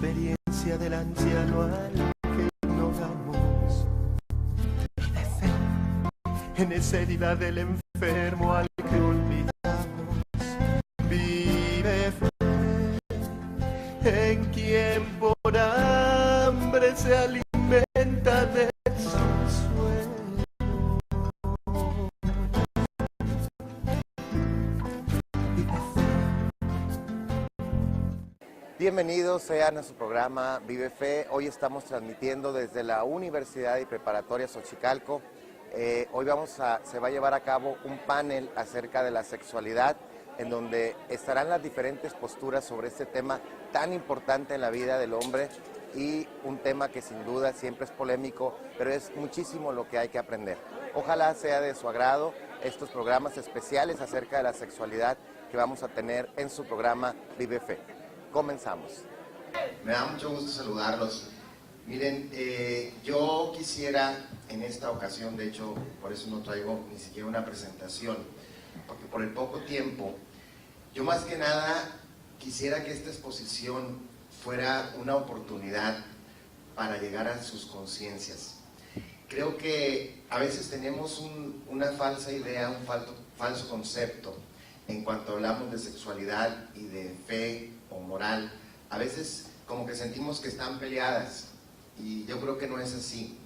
experiencia del anciano al que ignoramos. Vive fe en esa herida del enfermo al que olvidamos. Vive fe en quien por hambre se alimenta de consuelo. Bienvenidos sean a su programa Vive Fe. Hoy estamos transmitiendo desde la Universidad y Preparatoria Xochicalco. Hoy se va a llevar a cabo un panel acerca de la sexualidad, en donde estarán las diferentes posturas sobre este tema tan importante en la vida del hombre y un tema que sin duda siempre es polémico, pero es muchísimo lo que hay que aprender. Ojalá sea de su agrado estos programas especiales acerca de la sexualidad que vamos a tener en su programa Vive Fe. Comenzamos. Me da mucho gusto saludarlos. Miren, yo quisiera en esta ocasión, de hecho, por eso no traigo ni siquiera una presentación, porque por el poco tiempo, yo más que nada quisiera que esta exposición fuera una oportunidad para llegar a sus conciencias. Creo que a veces tenemos una falsa idea, un falso concepto en cuanto hablamos de sexualidad y de fe o moral. A veces como que sentimos que están peleadas y yo creo que no es así.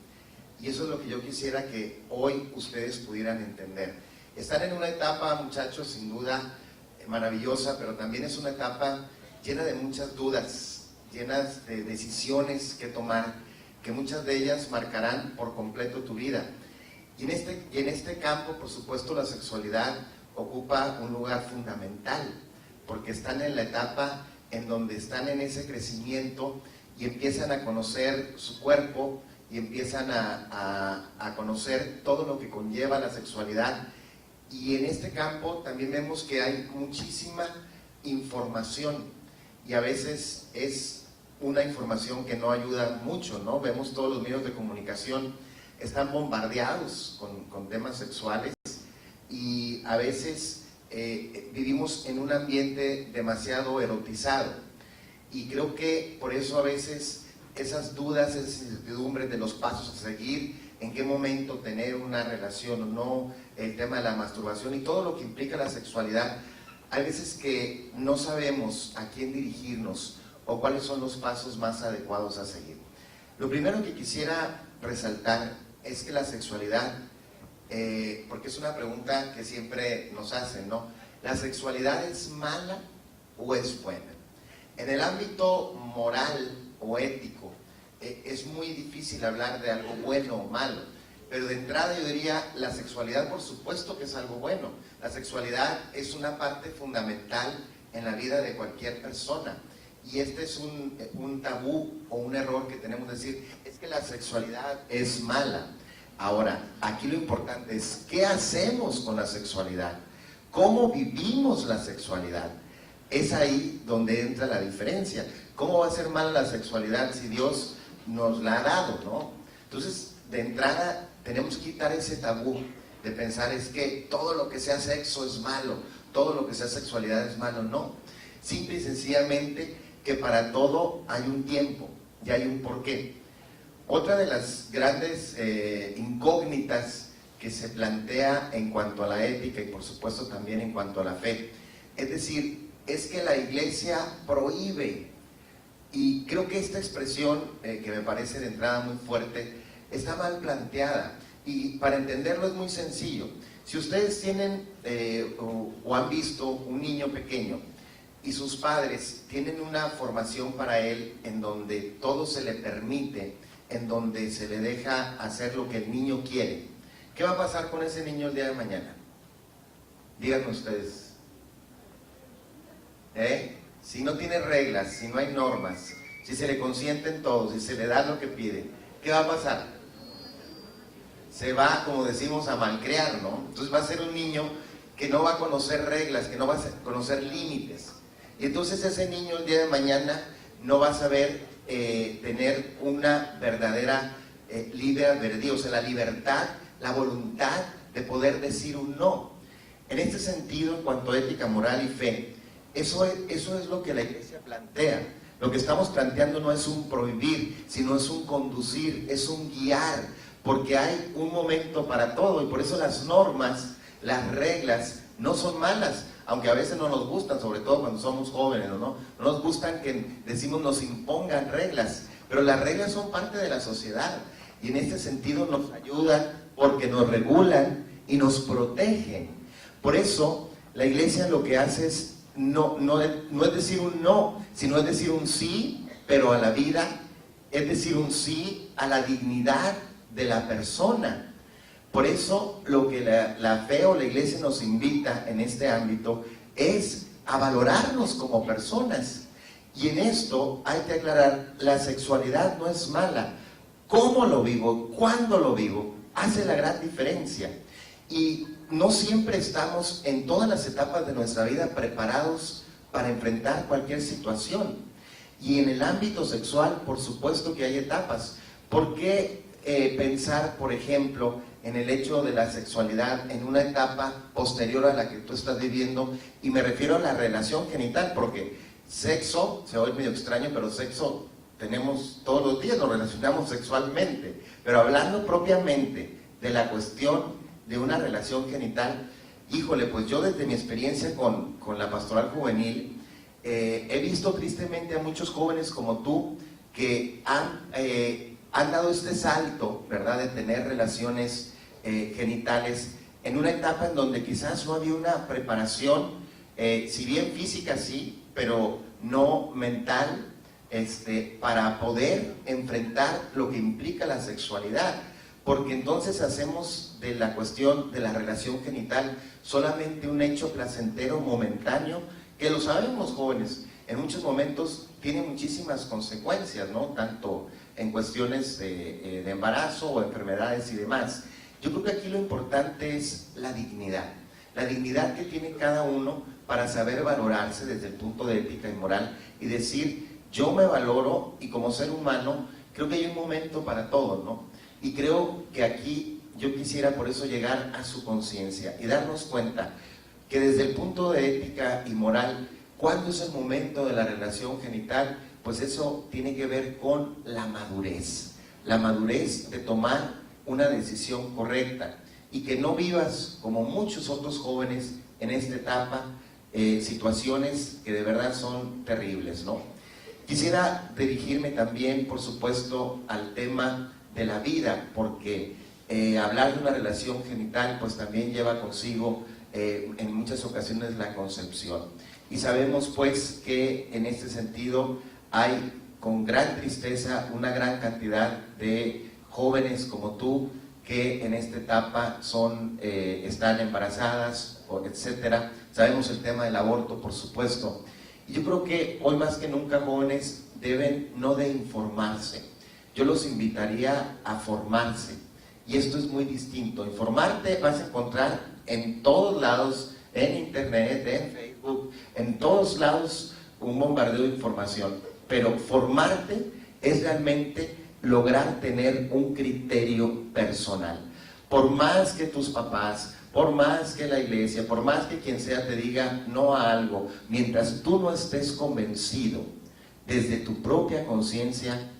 Y eso es lo que yo quisiera que hoy ustedes pudieran entender. Están en una etapa, muchachos, sin duda maravillosa, pero también es una etapa llena de muchas dudas, llenas de decisiones que tomar, que muchas de ellas marcarán por completo tu vida. Y en este campo, por supuesto, la sexualidad ocupa un lugar fundamental, porque están en la etapa en donde están en ese crecimiento y empiezan a conocer su cuerpo y empiezan a conocer todo lo que conlleva la sexualidad. Y en este campo también vemos que hay muchísima información y a veces es una información que no ayuda mucho, ¿no? Vemos todos los medios de comunicación están bombardeados con temas sexuales y a veces vivimos en un ambiente demasiado erotizado y creo que por eso a veces esas dudas, esas incertidumbres de los pasos a seguir, en qué momento tener una relación o no, el tema de la masturbación y todo lo que implica la sexualidad, hay veces que no sabemos a quién dirigirnos o cuáles son los pasos más adecuados a seguir. Lo primero que quisiera resaltar es que la sexualidad, porque es una pregunta que siempre nos hacen, ¿no? ¿La sexualidad es mala o es buena? En el ámbito moral o ético, es muy difícil hablar de algo bueno o malo, pero de entrada yo diría, la sexualidad por supuesto que es algo bueno. La sexualidad es una parte fundamental en la vida de cualquier persona. Y este es un tabú o un error que tenemos que decir, es que la sexualidad es mala. Ahora, aquí lo importante es, ¿qué hacemos con la sexualidad? ¿Cómo vivimos la sexualidad? Es ahí donde entra la diferencia. ¿Cómo va a ser mala la sexualidad si Dios nos la ha dado, ¿no? Entonces, de entrada, tenemos que quitar ese tabú de pensar es que todo lo que sea sexo es malo, todo lo que sea sexualidad es malo. No, simple y sencillamente que para todo hay un tiempo y hay un porqué. Otra de las grandes incógnitas que se plantea en cuanto a la ética y por supuesto también en cuanto a la fe, es decir, es que la Iglesia prohíbe, y creo que esta expresión que me parece de entrada muy fuerte, está mal planteada, y para entenderlo es muy sencillo. Si ustedes tienen o han visto un niño pequeño y sus padres tienen una formación para él en donde todo se le permite, en donde se le deja hacer lo que el niño quiere, ¿qué va a pasar con ese niño el día de mañana? Díganme ustedes. Si no tiene reglas, si no hay normas, si se le consienten todos, si se le da lo que pide, ¿qué va a pasar? Se va, como decimos, a malcriar, ¿no? Entonces va a ser un niño que no va a conocer reglas, que no va a conocer límites. Y entonces ese niño el día de mañana no va a saber tener una verdadera libre albedrío, o sea, la libertad, la voluntad de poder decir un no. En este sentido, en cuanto a ética, moral y fe, eso es lo que la Iglesia plantea. Lo que estamos planteando no es un prohibir, sino es un conducir, es un guiar, porque hay un momento para todo, y por eso las normas, las reglas, no son malas, aunque a veces no nos gustan, sobre todo cuando somos jóvenes, ¿no? No nos gustan que decimos nos impongan reglas, pero las reglas son parte de la sociedad, y en este sentido nos ayudan porque nos regulan y nos protegen. Por eso la iglesia lo que hace es no es decir un no, sino es decir un sí, pero a la vida, es decir un sí a la dignidad de la persona. Por eso lo que la fe o la iglesia nos invita en este ámbito es a valorarnos como personas. Y en esto hay que aclarar, la sexualidad no es mala. ¿Cómo lo vivo? ¿Cuándo lo vivo? Hace la gran diferencia. Y no siempre estamos en todas las etapas de nuestra vida preparados para enfrentar cualquier situación. Y en el ámbito sexual, por supuesto que hay etapas. ¿Por qué pensar, por ejemplo, en el hecho de la sexualidad en una etapa posterior a la que tú estás viviendo? Y me refiero a la relación genital, porque sexo, se oye medio extraño, pero sexo tenemos todos los días, nos relacionamos sexualmente. Pero hablando propiamente de la cuestión de una relación genital, híjole, pues yo desde mi experiencia con la pastoral juvenil, he visto tristemente a muchos jóvenes como tú que han dado este salto, ¿verdad?, de tener relaciones genitales en una etapa en donde quizás no había una preparación, si bien física sí, pero no mental, para poder enfrentar lo que implica la sexualidad. Porque entonces hacemos de la cuestión de la relación genital solamente un hecho placentero momentáneo, que lo sabemos, jóvenes, en muchos momentos tiene muchísimas consecuencias, ¿no? Tanto en cuestiones de embarazo o enfermedades y demás. Yo creo que aquí lo importante es la dignidad que tiene cada uno para saber valorarse desde el punto de ética y moral y decir, yo me valoro, y como ser humano creo que hay un momento para todo, ¿no? Y creo que aquí yo quisiera por eso llegar a su conciencia y darnos cuenta que desde el punto de ética y moral, ¿cuándo es el momento de la relación genital? Pues eso tiene que ver con la madurez de tomar una decisión correcta y que no vivas como muchos otros jóvenes en esta etapa situaciones que de verdad son terribles, ¿no? Quisiera dirigirme también, por supuesto, al tema de la vida, porque hablar de una relación genital pues también lleva consigo en muchas ocasiones la concepción, y sabemos pues que en este sentido hay con gran tristeza una gran cantidad de jóvenes como tú que en esta etapa están embarazadas, etcétera. Sabemos el tema del aborto, por supuesto, y yo creo que hoy más que nunca jóvenes deben no de informarse. Yo los invitaría a formarse, y esto es muy distinto. Informarte vas a encontrar en todos lados, en internet, en Facebook, en todos lados un bombardeo de información, pero formarte es realmente lograr tener un criterio personal. Por más que tus papás, por más que la iglesia, por más que quien sea te diga no a algo, mientras tú no estés convencido desde tu propia conciencia,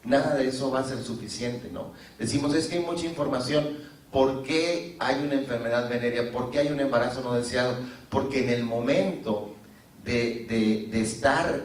nada de eso va a ser suficiente, ¿no? Decimos, es que hay mucha información. ¿Por qué hay una enfermedad venérea? ¿Por qué hay un embarazo no deseado? Porque en el momento de estar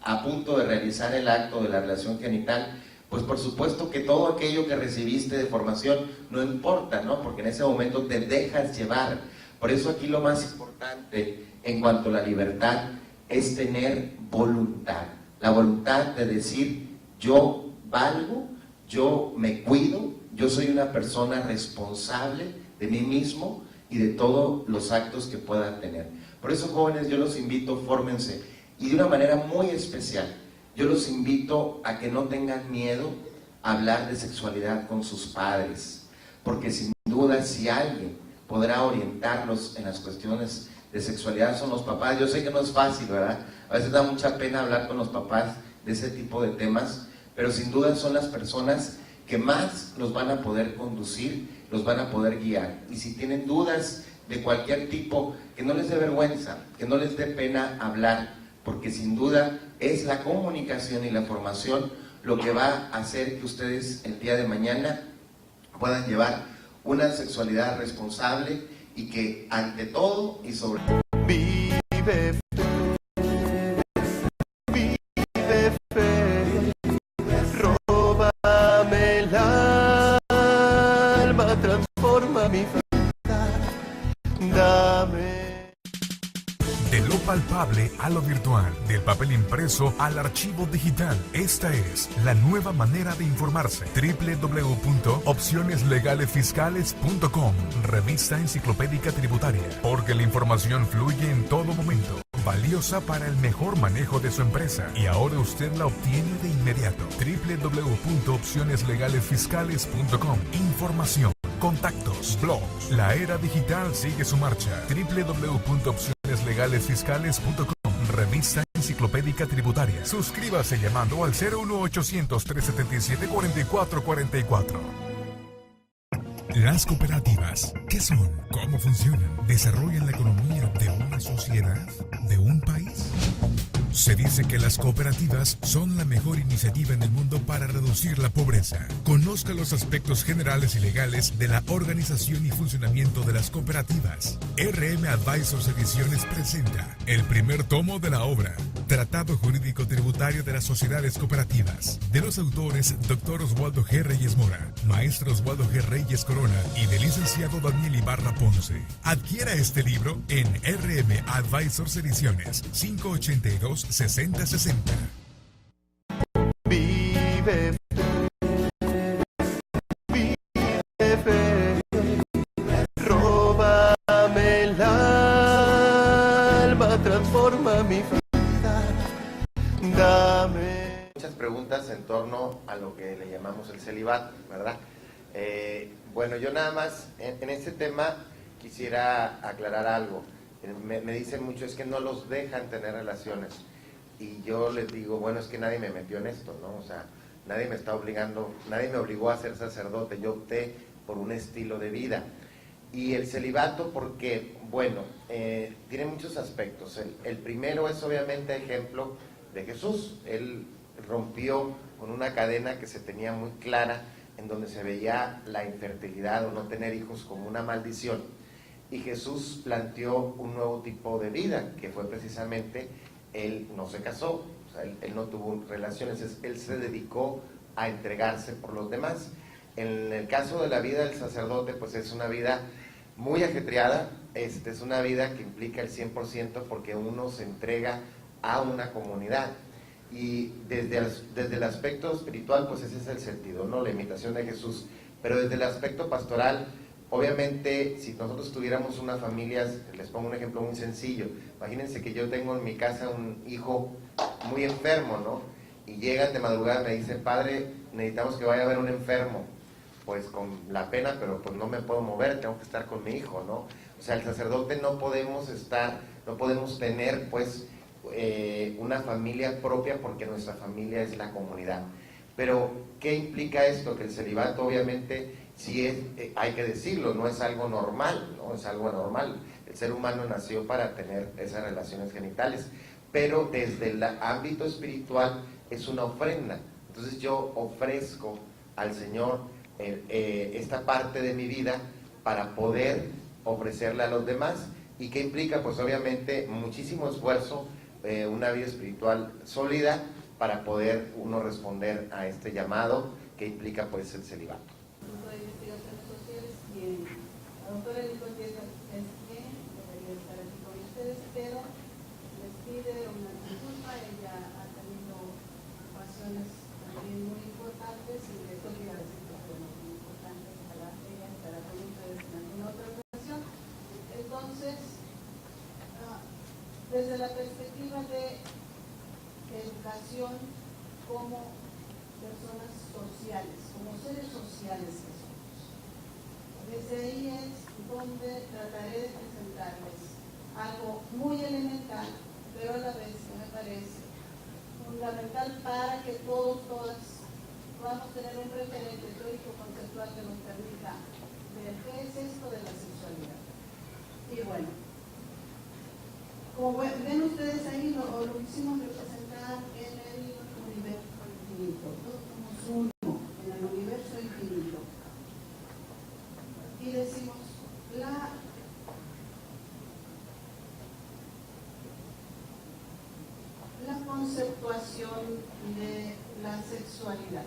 a punto de realizar el acto de la relación genital, pues por supuesto que todo aquello que recibiste de formación no importa, ¿no? Porque en ese momento te dejas llevar. Por eso aquí lo más importante en cuanto a la libertad es tener voluntad. La voluntad de decir, yo valgo, yo me cuido, yo soy una persona responsable de mí mismo y de todos los actos que pueda tener. Por eso, jóvenes, yo los invito, fórmense, y de una manera muy especial, yo los invito a que no tengan miedo a hablar de sexualidad con sus padres, porque sin duda si alguien podrá orientarlos en las cuestiones de sexualidad son los papás. Yo sé que no es fácil, ¿verdad? A veces da mucha pena hablar con los papás de ese tipo de temas, pero sin duda son las personas que más los van a poder conducir, los van a poder guiar. Y si tienen dudas de cualquier tipo, que no les dé vergüenza, que no les dé pena hablar, porque sin duda es la comunicación y la formación lo que va a hacer que ustedes el día de mañana puedan llevar una sexualidad responsable y que ante todo y sobre todo Vive fe, róbame el alma, transforma mi vida, dame. De lo palpable a lo virtual, del papel impreso al archivo digital. Esta es la nueva manera de informarse. www.opcioneslegalesfiscales.com, revista enciclopédica tributaria, porque la información fluye en todo momento. Valiosa para el mejor manejo de su empresa y ahora usted la obtiene de inmediato. www.opcioneslegalesfiscales.com. Información, contactos, blogs. La era digital sigue su marcha. www.opcioneslegalesfiscales.com, revista enciclopédica tributaria. Suscríbase llamando al 01800-377-4444. Las cooperativas, ¿qué son? ¿Cómo funcionan? ¿Desarrollan la economía de una sociedad? ¿De un país? Se dice que las cooperativas son la mejor iniciativa en el mundo para reducir la pobreza. Conozca los aspectos generales y legales de la organización y funcionamiento de las cooperativas. RM Advisors Ediciones presenta el primer tomo de la obra Tratado Jurídico Tributario de las Sociedades Cooperativas, de los autores Dr. Oswaldo G. Reyes Mora, Maestro Oswaldo G. Reyes Corona y del licenciado Daniel Ibarra Ponce. Adquiera este libro en RM Advisors Ediciones, 582-6060. Vive fe, róbame el alma, transforma mi vida, dame. muchas preguntas en torno a lo que le llamamos el celibato, ¿verdad? Bueno, yo nada más en este tema quisiera aclarar algo. Me dicen mucho, es que no los dejan tener relaciones. Y yo les digo, bueno, es que nadie me metió en esto, ¿no? O sea, nadie me está obligando, nadie me obligó a ser sacerdote, yo opté por un estilo de vida. Y el celibato, porque, bueno, tiene muchos aspectos. El primero es obviamente ejemplo de Jesús. Él rompió con una cadena que se tenía muy clara, en donde se veía la infertilidad o no tener hijos como una maldición. Y Jesús planteó un nuevo tipo de vida, que fue precisamente, él no se casó, o sea, él no tuvo relaciones, él se dedicó a entregarse por los demás. En el caso de la vida del sacerdote, pues es una vida muy ajetreada, es una vida que implica el 100% porque uno se entrega a una comunidad. Y desde el aspecto espiritual, pues ese es el sentido, ¿no? La imitación de Jesús. Pero desde el aspecto pastoral, obviamente, si nosotros tuviéramos una familia, les pongo un ejemplo muy sencillo. Imagínense que yo tengo en mi casa un hijo muy enfermo, ¿no? Y llegan de madrugada y me dicen, padre, necesitamos que vaya a ver un enfermo. Pues con la pena, pero pues no me puedo mover, tengo que estar con mi hijo, ¿no? O sea, el sacerdote no podemos tener, pues, una familia propia porque nuestra familia es la comunidad. Pero, ¿qué implica esto? Que el celibato, obviamente, sí es, hay que decirlo, no es algo normal, ¿no? Es algo anormal. El ser humano nació para tener esas relaciones genitales, pero desde el ámbito espiritual es una ofrenda. Entonces yo ofrezco al Señor esta parte de mi vida para poder ofrecerla a los demás. ¿Y qué implica? Pues obviamente muchísimo esfuerzo, una vida espiritual sólida para poder uno responder a este llamado que implica pues el celibato. De investigaciones sociales, y la doctora dijo que es que debería estar aquí con ustedes, pero les pide una disculpa. Ella ha tenido ocasiones también muy importantes y les olvida decir que fueron muy importantes para ella estará con ustedes en alguna otra ocasión. Entonces, desde la perspectiva de educación como personas sociales, como seres sociales que somos. Desde ahí es donde trataré de presentarles algo muy elemental, pero a la vez que me parece fundamental para que todas podamos tener un referente teórico conceptual que nos permita ver qué es esto de la sexualidad. Y bueno, como ven ustedes ahí, lo quisimos representar definición de la sexualidad.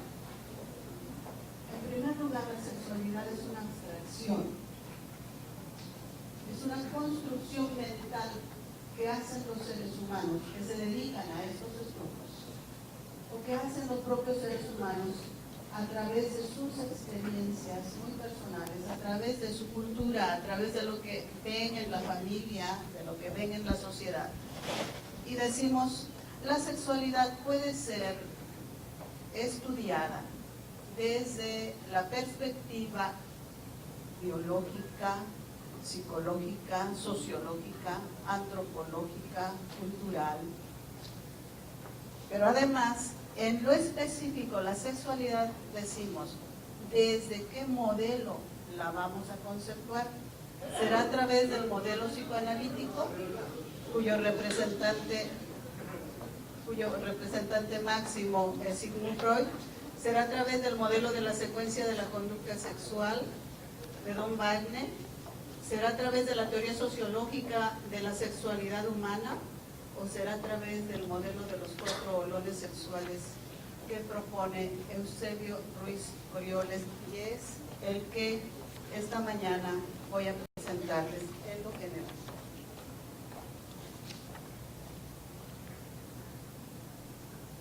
En primer lugar, la sexualidad es una abstracción, es una construcción mental que hacen los seres humanos, que se dedican a estos estudios, o que hacen los propios seres humanos a través de sus experiencias muy personales, a través de su cultura, a través de lo que ven en la familia, de lo que ven en la sociedad. Y decimos, la sexualidad puede ser estudiada desde la perspectiva biológica, psicológica, sociológica, antropológica, cultural. Pero además, en lo específico, la sexualidad, decimos, ¿desde qué modelo la vamos a conceptuar? ¿Será a través del modelo psicoanalítico, cuyo representante máximo es Sigmund Freud? ¿Será a través del modelo de la secuencia de la conducta sexual de Don Wagner? ¿Será a través de la teoría sociológica de la sexualidad humana? ¿O será a través del modelo de los 4 olones sexuales que propone Eusebio Ruiz Orioles? Y es el que esta mañana voy a presentarles en lo general.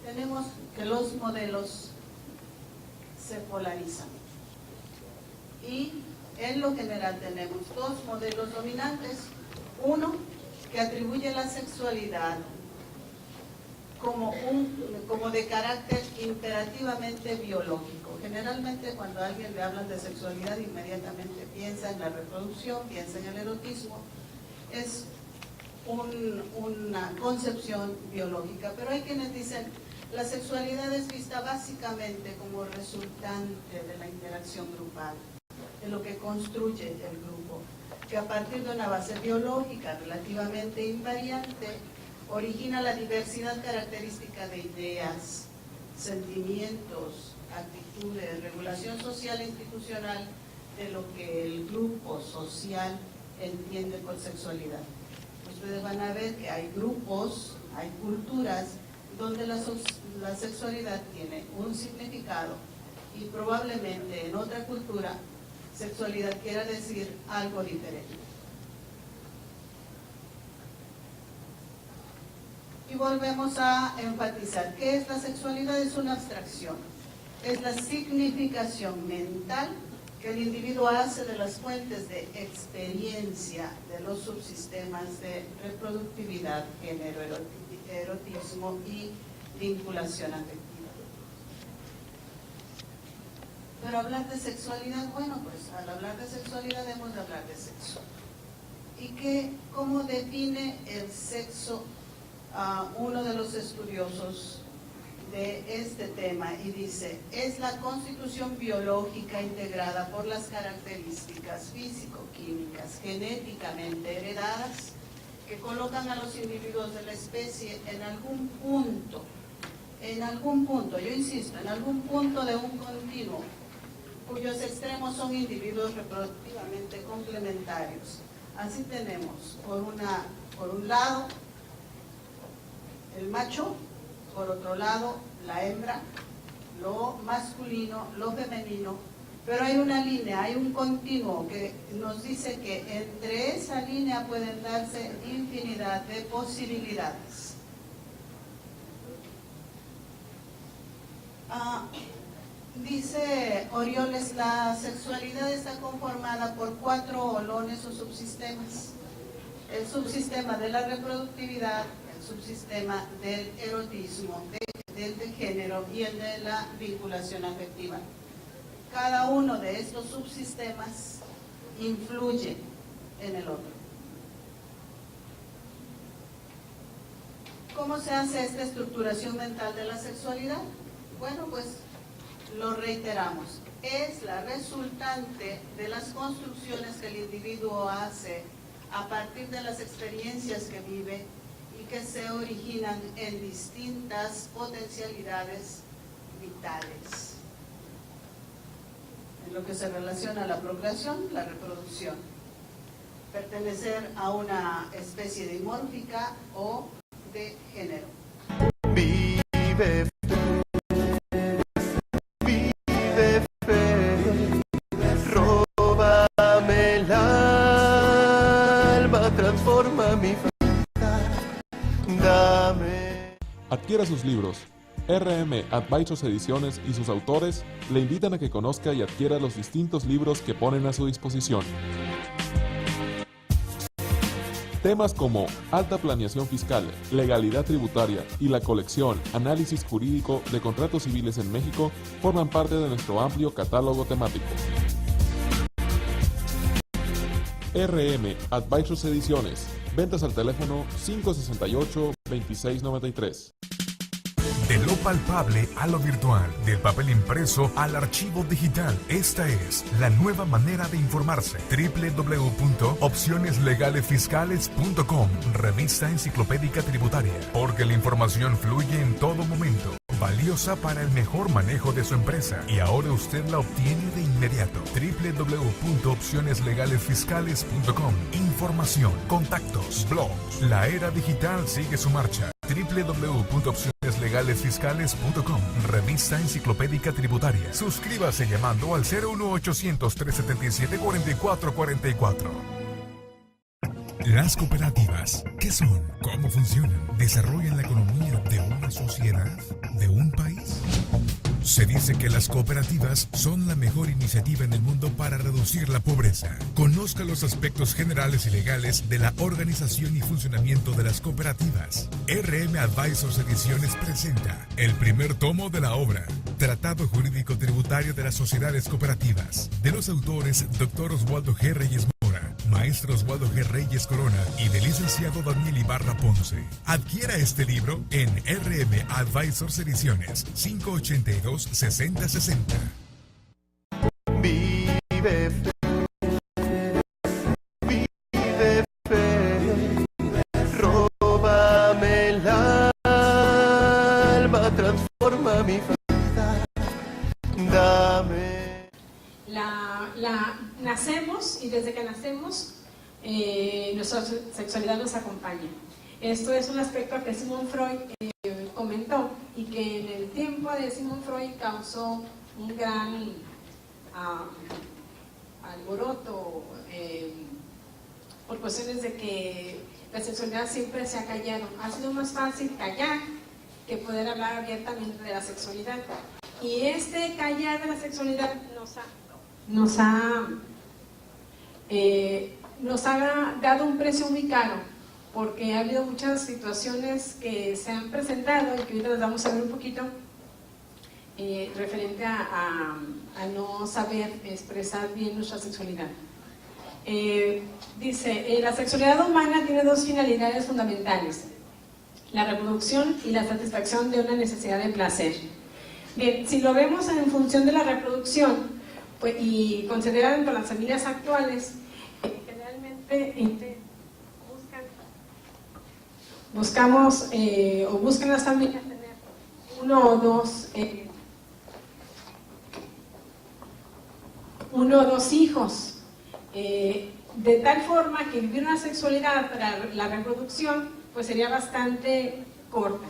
Tenemos que los modelos se polarizan y en lo general tenemos 2 modelos dominantes. Uno que atribuye la sexualidad como de carácter imperativamente biológico. Generalmente cuando a alguien le hablan de sexualidad inmediatamente piensa en la reproducción, piensa en el erotismo. Es una concepción biológica, pero hay quienes dicen la sexualidad es vista básicamente como resultante de la interacción grupal, de lo que construye el grupo, que a partir de una base biológica relativamente invariante origina la diversidad característica de ideas, sentimientos, actitudes, regulación social e institucional de lo que el grupo social entiende por sexualidad. Ustedes van a ver que hay grupos, hay culturas donde la sexualidad tiene un significado y probablemente en otra cultura sexualidad quiera decir algo diferente. Y volvemos a enfatizar, ¿qué es la sexualidad? Es una abstracción, es la significación mental que el individuo hace de las fuentes de experiencia de los subsistemas de reproductividad, género, erotismo y vinculación afectiva. Pero hablar de sexualidad, bueno, pues al hablar de sexualidad hemos de hablar de sexo. ¿Y cómo define el sexo uno de los estudiosos de este tema? Y dice, es la constitución biológica integrada por las características físico-químicas genéticamente heredadas que colocan a los individuos de la especie en algún punto, yo insisto, en algún punto de un continuo, cuyos extremos son individuos reproductivamente complementarios. Así tenemos, por un lado, el macho, por otro lado, la hembra, lo masculino, lo femenino, pero hay una línea, hay un continuo que nos dice que entre esa línea pueden darse infinidad de posibilidades. Dice Orioles, la sexualidad está conformada por 4 olones o subsistemas. El subsistema de la reproductividad, el subsistema del erotismo, del de género y el de la vinculación afectiva. Cada uno de estos subsistemas influye en el otro. ¿Cómo se hace esta estructuración mental de la sexualidad? Bueno, pues lo reiteramos, es la resultante de las construcciones que el individuo hace a partir de las experiencias que vive y que se originan en distintas potencialidades vitales. En lo que se relaciona a la procreación, la reproducción, pertenecer a una especie dimórfica o de género. Vive Adquiera sus libros. RM Advisors Ediciones y sus autores le invitan a que conozca y adquiera los distintos libros que ponen a su disposición. Temas como alta planeación fiscal, legalidad tributaria y la colección Análisis jurídico de contratos civiles en México forman parte de nuestro amplio catálogo temático. RM Advisors Ediciones. Ventas al teléfono 568-2693. De lo palpable a lo virtual, del papel impreso al archivo digital. Esta es la nueva manera de informarse. www.opcioneslegalesfiscales.com, revista enciclopédica tributaria, porque la información fluye en todo momento. Valiosa para el mejor manejo de su empresa y ahora usted la obtiene de inmediato. www.opcioneslegalesfiscales.com. Información, contactos, blogs. La era digital sigue su marcha. www.opcioneslegalesfiscales.com, revista enciclopédica tributaria. Suscríbase llamando al 01800-377-4444. Las cooperativas, ¿qué son? ¿Cómo funcionan? ¿Desarrollan la economía de una sociedad? ¿De un país? Se dice que las cooperativas son la mejor iniciativa en el mundo para reducir la pobreza. Conozca los aspectos generales y legales de la organización y funcionamiento de las cooperativas. RM Advisors Ediciones presenta el primer tomo de la obra, Tratado Jurídico Tributario de las Sociedades Cooperativas, de los autores Dr. Oswaldo G. Reyes Mora, Maestro Oswaldo G. Reyes Corona y del licenciado Daniel Ibarra Ponce. Adquiera este libro en RM Advisors Ediciones, 582-6060. Vive fe, vive fe, róbame el alma, transforma mi vida, dame. Nacemos y desde que nacemos nuestra sexualidad nos acompaña. Esto es un aspecto que Sigmund Freud comentó y que en el tiempo de Sigmund Freud causó un gran alboroto por cuestiones de que la sexualidad siempre se ha callado. Ha sido más fácil callar que poder hablar abiertamente de la sexualidad. Y este callar de la sexualidad nos ha dado un precio muy caro, porque ha habido muchas situaciones que se han presentado y que ahorita nos vamos a ver un poquito referente a no saber expresar bien nuestra sexualidad. Dice, la sexualidad humana tiene dos finalidades fundamentales: la reproducción y la satisfacción de una necesidad de placer. Bien, si lo vemos en función de la reproducción, pues, y considerando las familias actuales, generalmente buscan las familias tener uno o dos hijos, de tal forma que vivir una sexualidad para la reproducción pues sería bastante corta,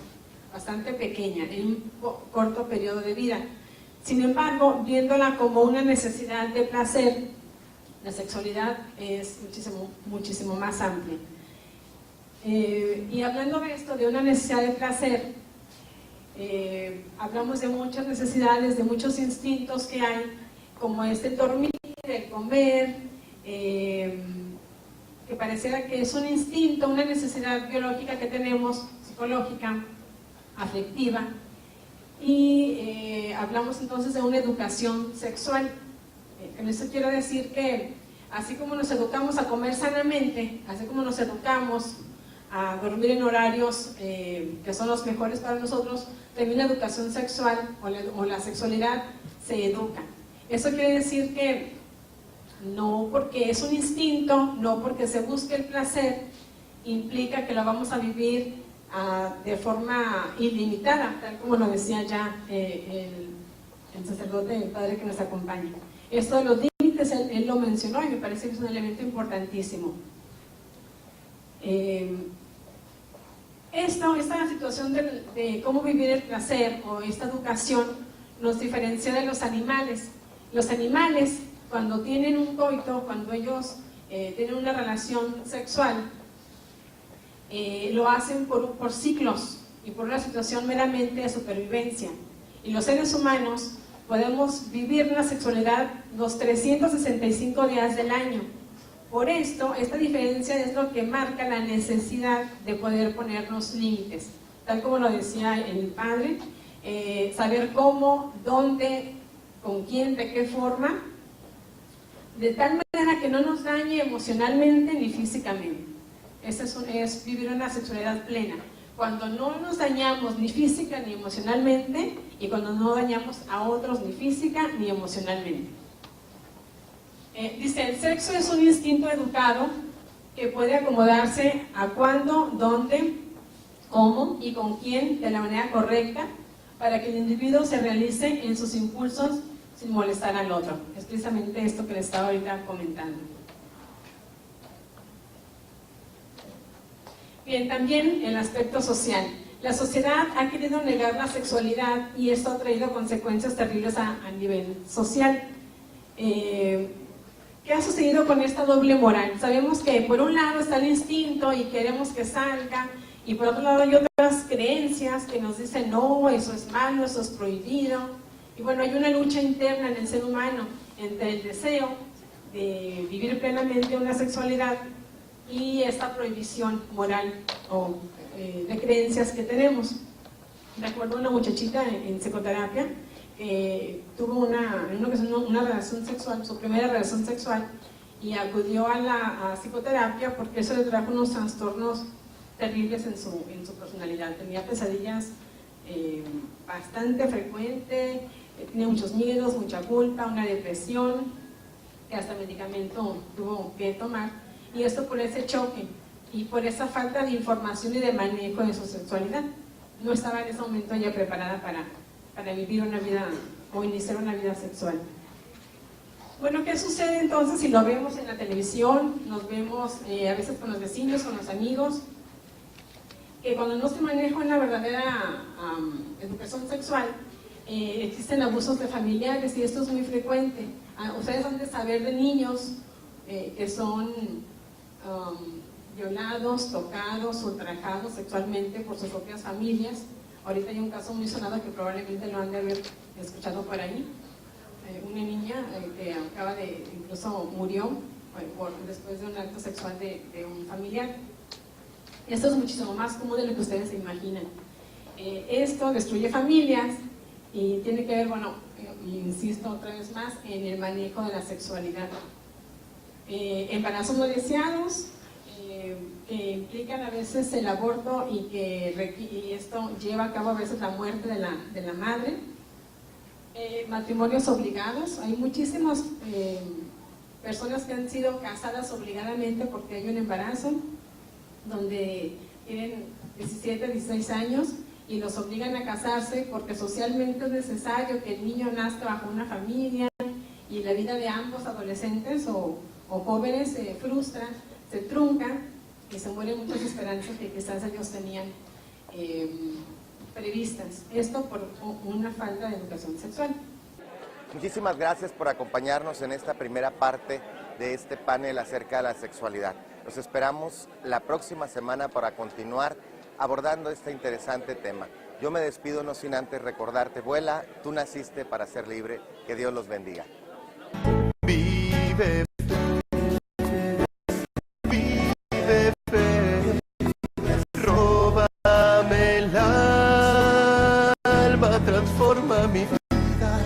bastante pequeña, en un corto periodo de vida. Sin embargo, viéndola como una necesidad de placer, la sexualidad es muchísimo más amplia. Y hablando de esto, de una necesidad de placer, hablamos de muchas necesidades, de muchos instintos que hay, como el dormir, el comer, que pareciera que es un instinto, una necesidad biológica que tenemos, psicológica, afectiva. Y hablamos entonces de una educación sexual. Con esto quiero decir que así como nos educamos a comer sanamente, así como nos educamos a dormir en horarios que son los mejores para nosotros, también la educación sexual o la sexualidad se educa. Eso quiere decir que no porque es un instinto, no porque se busque el placer, implica que lo vamos a vivir de forma ilimitada, tal como lo decía ya el sacerdote, el padre que nos acompaña. Esto de los límites, él lo mencionó y me parece que es un elemento importantísimo. Esta situación de cómo vivir el placer o esta educación nos diferencia de los animales. Los animales, cuando tienen un coito, cuando ellos tienen una relación sexual, lo hacen por ciclos, y por una situación meramente de supervivencia. Y los seres humanos podemos vivir una sexualidad los 365 días del año. Por esto, esta diferencia es lo que marca la necesidad de poder ponernos límites. Tal como lo decía el padre, saber cómo, dónde, con quién, de qué forma, de tal manera que no nos dañe emocionalmente ni físicamente. Es vivir una sexualidad plena. Cuando no nos dañamos ni física ni emocionalmente, y cuando no dañamos a otros ni física ni emocionalmente. Dice, el sexo es un instinto educado que puede acomodarse a cuándo, dónde, cómo y con quién de la manera correcta para que el individuo se realice en sus impulsos sin molestar al otro. Es precisamente esto que les estaba ahorita comentando. Bien, también el aspecto social. La sociedad ha querido negar la sexualidad y esto ha traído consecuencias terribles a nivel social. ¿Qué ha sucedido con esta doble moral? Sabemos que por un lado está el instinto y queremos que salga, y por otro lado hay otras creencias que nos dicen no, eso es malo, eso es prohibido. Y bueno, hay una lucha interna en el ser humano entre el deseo de vivir plenamente una sexualidad y esta prohibición moral o de creencias que tenemos. Recuerdo una muchachita en psicoterapia que tuvo una relación sexual, su primera relación sexual, y acudió a la psicoterapia porque eso le trajo unos trastornos terribles en su personalidad. Tenía pesadillas bastante frecuentes, tenía muchos miedos, mucha culpa, una depresión, que hasta medicamento tuvo que tomar, y esto por ese choque y por esa falta de información y de manejo de su sexualidad. No estaba en ese momento ella preparada para vivir una vida o iniciar una vida sexual. Bueno, ¿qué sucede entonces si lo vemos en la televisión? Nos vemos a veces con los vecinos, con los amigos, que cuando no se maneja una verdadera educación sexual, existen abusos de familiares y esto es muy frecuente. Ustedes han de saber de niños que son violados, tocados, ultrajados sexualmente por sus propias familias. Ahorita hay un caso muy sonado que probablemente lo han de haber escuchado por ahí. Una niña que incluso murió después de un acto sexual de un familiar. Esto es muchísimo más común de lo que ustedes se imaginan. Esto destruye familias y tiene que ver, bueno, insisto otra vez más, en el manejo de la sexualidad. Embarazos no deseados, que implican a veces el aborto y esto lleva a cabo a veces la muerte de la madre. Matrimonios obligados, hay muchísimas personas que han sido casadas obligadamente porque hay un embarazo donde tienen 17, 16 años y los obligan a casarse porque socialmente es necesario que el niño nazca bajo una familia, y la vida de ambos adolescentes o jóvenes se frustra, se trunca y se mueren muchas esperanzas que quizás ellos tenían previstas. Esto por una falta de educación sexual. Muchísimas gracias por acompañarnos en esta primera parte de este panel acerca de la sexualidad. Los esperamos la próxima semana para continuar abordando este interesante tema. Yo me despido no sin antes recordarte, vuela, tú naciste para ser libre, que Dios los bendiga. Vive fe, róbame el alma, transforma mi vida.